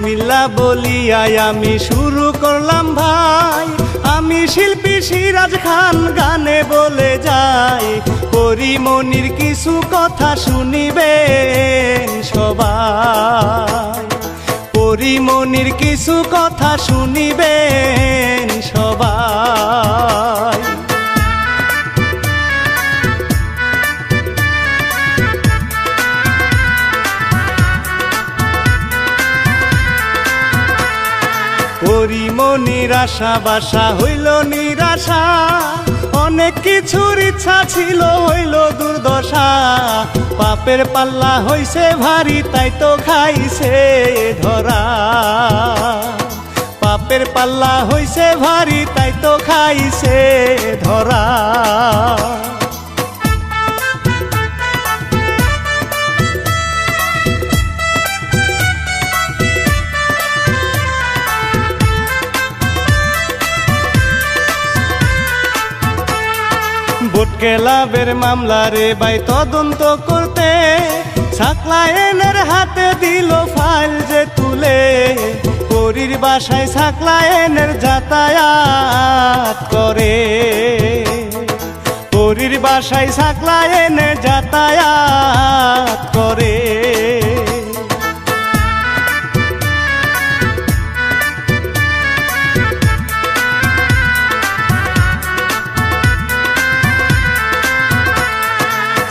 বিসমিল্লা বলিয়াই আমি শুরু করলাম ভাই, আমি শিল্পী সিরাজ খান গানে বলে যাই। পরিমনির কিছু কথা শুনিবেন সবাই, পরিমনির কিছু কথা শুনিবেন সবাই। পরিমনির আশা বাসা হইল নিরাশা, অনেক কিছুর ইচ্ছা ছিল হইল দুর্দশা। পাপের পাল্লা হইছে ভারী তাই তো খাইছে ধরা, পাপের পাল্লা হইছে ভারী তাই তো খাইছে ধরা। ভোট ক্লাবের মামলা রে ভাই তদন্ত করতে, সাকলায়েনের হাতে দিল ফাইল যে তুলে। পরীর বাসায় সাকলায়েনের যাতায়াত করে, পরীর বাসায় সাকলায়েনে যাতায়াত করে।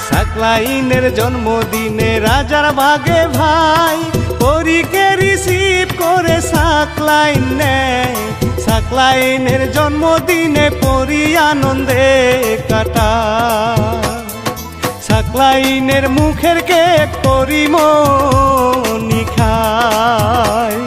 সাকলাইনের জন্মদিনে রাজার ভাগে ভাই, পরীকে রিসিভ করে সাকলাইন নেয়। সাকলাইনের জন্মদিনে পরী আনন্দে কাটা, সাকলাইনের মুখের কেক পরিমনি খায়।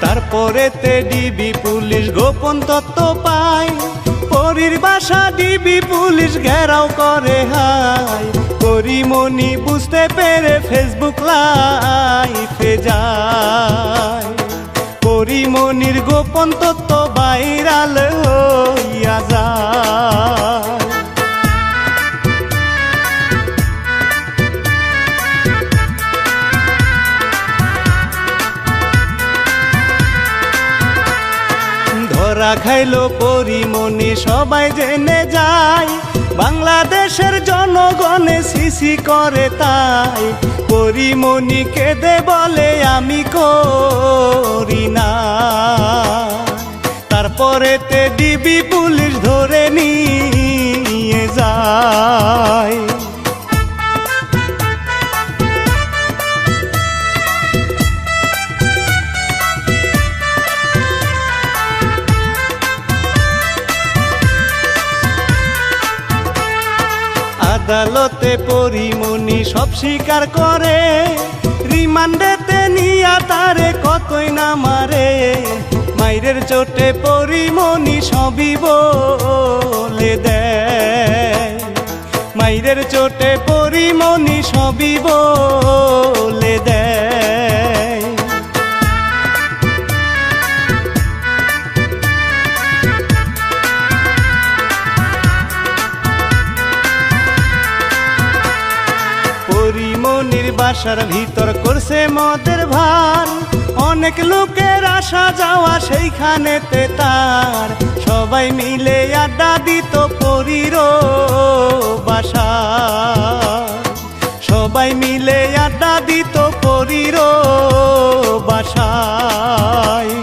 তারপরেতে ডিবি পুলিশ গোপন তথ্য পায়, পরীর বাসা ডিবি পুলিশ ঘেরাও করে হায়। পরিমনি বুঝতে পেরে ফেসবুক লাইভে যায়, পরিমনির গোপন তথ্য ভাইরাল হইয়া যায়। ধরা খাইলো পরিমনি সবাই জেনে যায়, বাংলাদেশের জনগণে সিসি করে তাই। পরিমনি কেঁদে বলে আমি করি না, তারপরেতে ডিবি পুলিশ ধরে নিয়ে যায়। আদালতে পরিমনি সব স্বীকার করে, রিমান্ডেতে নিয়া তারে কতই না মারে। মাইরের চোটে পরিমনি সবই বলে দেয়, মাইরের চোটে পরিমনি সবই বলে দেয়। পরিমনির বাসার ভিতর করছে মদের ভান, অনেক লোকের আসা যাওয়া সেইখানেতে তার। সবাই মিলে আড্ডা দিত পরীর বাসা, সবাই মিলে আড্ডা দিত পরীর বাসায়।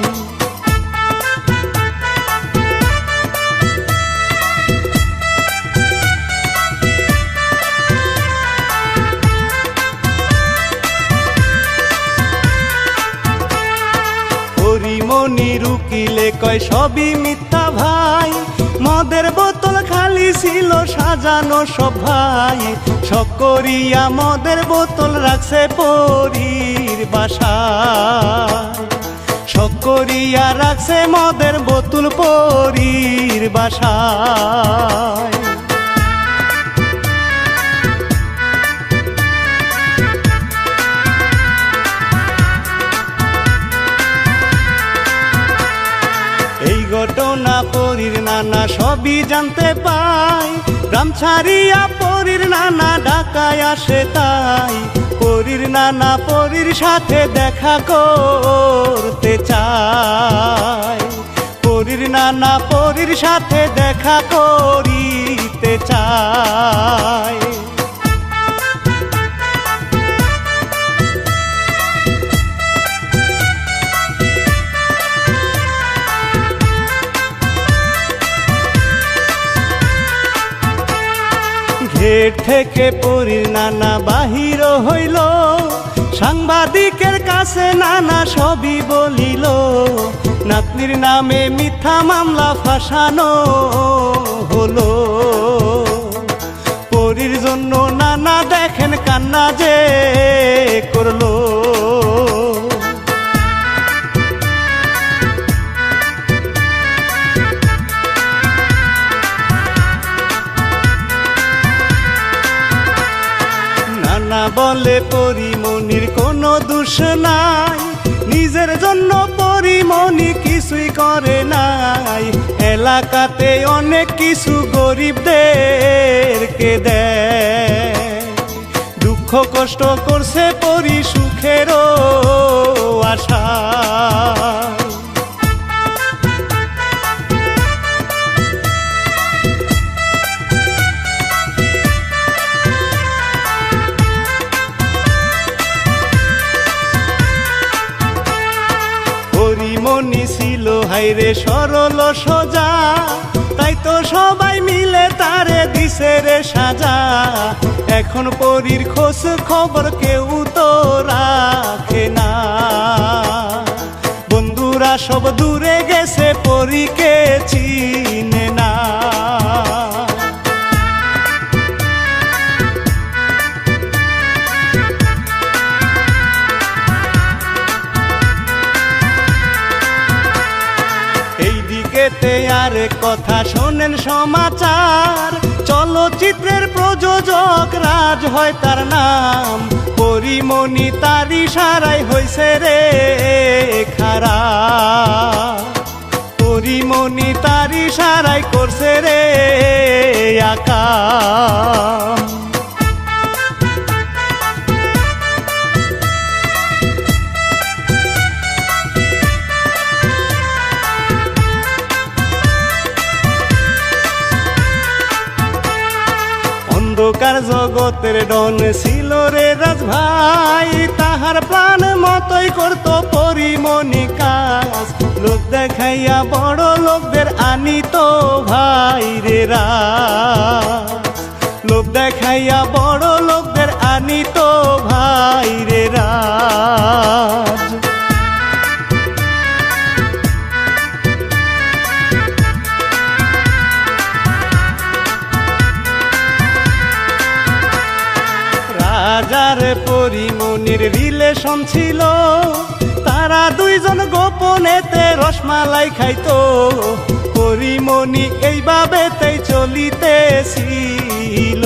পরিমনির উকিলে কয় সবই মিথ্যা ভাই, মদের বোতল খালি ছিল সাজানো সব ভাই। শখ করিয়া মদের বোতল রাখছে পরীর বাসায়, শখ করিয়া রাখছে মদের বোতল পরীর বাসায়। বাড়ির নানা সবই জানতে পাই, গ্রাম ছাড়িয়া পরীর নানা ঢাকায় আসে তাই। পরীর নানা পরীর সাথে দেখা করতে চায়, পরীর নানা পরীর সাথে দেখা করিতে চায়। গেট থেকে পরীর নানা বাহির হইল, সাংবাদিকের কাছে নানা সবই বলিল। নাতনির নামে মিথ্যা মামলা ফাঁসানো হলো, পরীর জন্য নানা দেখেন কান্না যে করলো। নানা বলে পরিমণির কোনো দোষ নাই, নিজের জন্য পরিমণি কিছুই করে নাই। এলাকাতে অনেক কিছু গরিবদেরকে দেয়, দুঃখ কষ্ট করছে পরি সুখেরও আশা। পরিমণি ছিল হাইরে সরল সোজা, তাই তো সবাই মিলে তারে দিছে রে সাজা। এখন পরীর খোঁজ খবর কেউ তো রাখে না, বন্ধুরা সব দূরে গেছে পরীকে চিনে না। আর কথা শোনেন সমাচার, চলচ্চিত্রের প্রযোজক রাজ হয় তার নাম। পরিমণি তার ইশারায় হইছে রে খারাপ, পরিমণি তার ইশারায় করছে রে আকাম। অন্ধকার জগতের ডন ছিল রে রাজ ভাই, তাহার প্রাণ মতোই করত পরিমণি কাজ। লোক দেখাইয়া বড় লোকদের আনিত ভাই রে রাজ, লোক দেখাইয়া বড় লোকদের আনিত ভাই রে রাজ। রাজার পরিমণির রিলেশন ছিল, তারা দুইজন গোপনেতে রসমালাই খাইতো। পরিমণি এইভাবেতেই চলিতেছিল,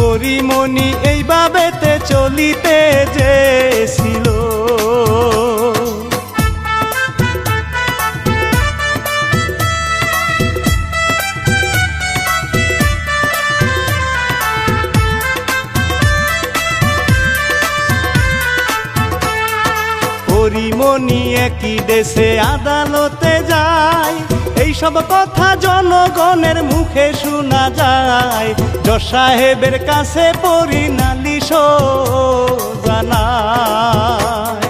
পরিমণি এইভাবেতে চলিতে যেছিল। পরিমণি একই দেশে আদালতে যায়, এইসব কথা জনগণের মুখে শোনা যায়। জজ সাহেবের কাছে পরি নালিশ জানায়,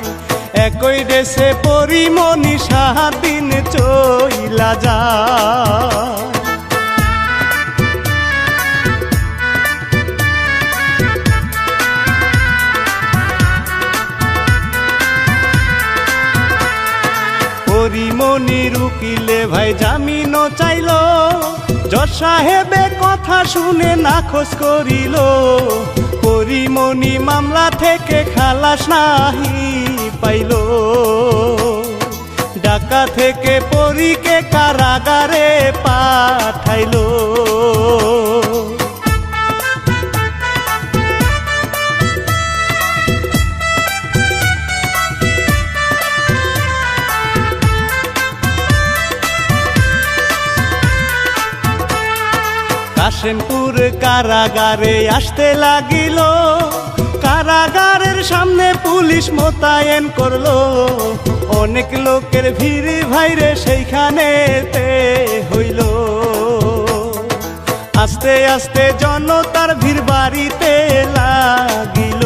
একই দেশে পরিমণি 7 দিন চইলা যায়। পরিমণির উকিলে ভাই জামিন চাইল, জজ সাহেবে কথা শুনে নাখোশ করিল। পরিমণি মামলা থেকে খালাস নাহি পাইল, ঢাকা থেকে পরীকে কারাগারে পাঠাইল। কাশিমপুর কারাগারে আসতে লাগিল, কারাগারের সামনে পুলিশ মোতায়েন করলো। অনেক লোকের ভিড় ভাইরে সেইখানেতে হইল। আস্তে আস্তে জনতার ভিড় বাড়িতে লাগিল।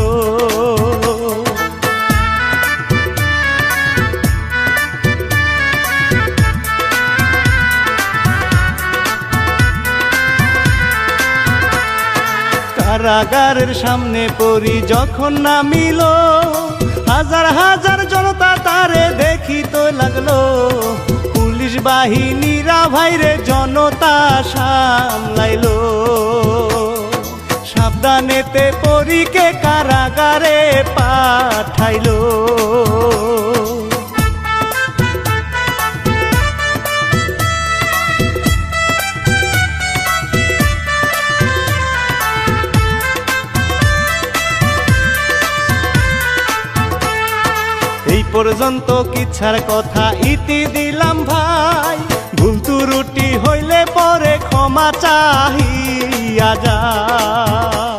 কারাগারের সামনে পড়ি যখন নামিল, হাজার হাজার জনতা তারে দেখিতে লাগলো। পুলিশ বাহিনীরা ভাইরে জনতা সামলাইলো। সাবধানেতে পরীকে কারাগারে পাঠাইলো। এই পর্যন্ত কিচ্ছার কথা ইতি দিলাম ভাই, ভুল ত্রুটি হইলে পরে ক্ষমা চাহিয়া যায়।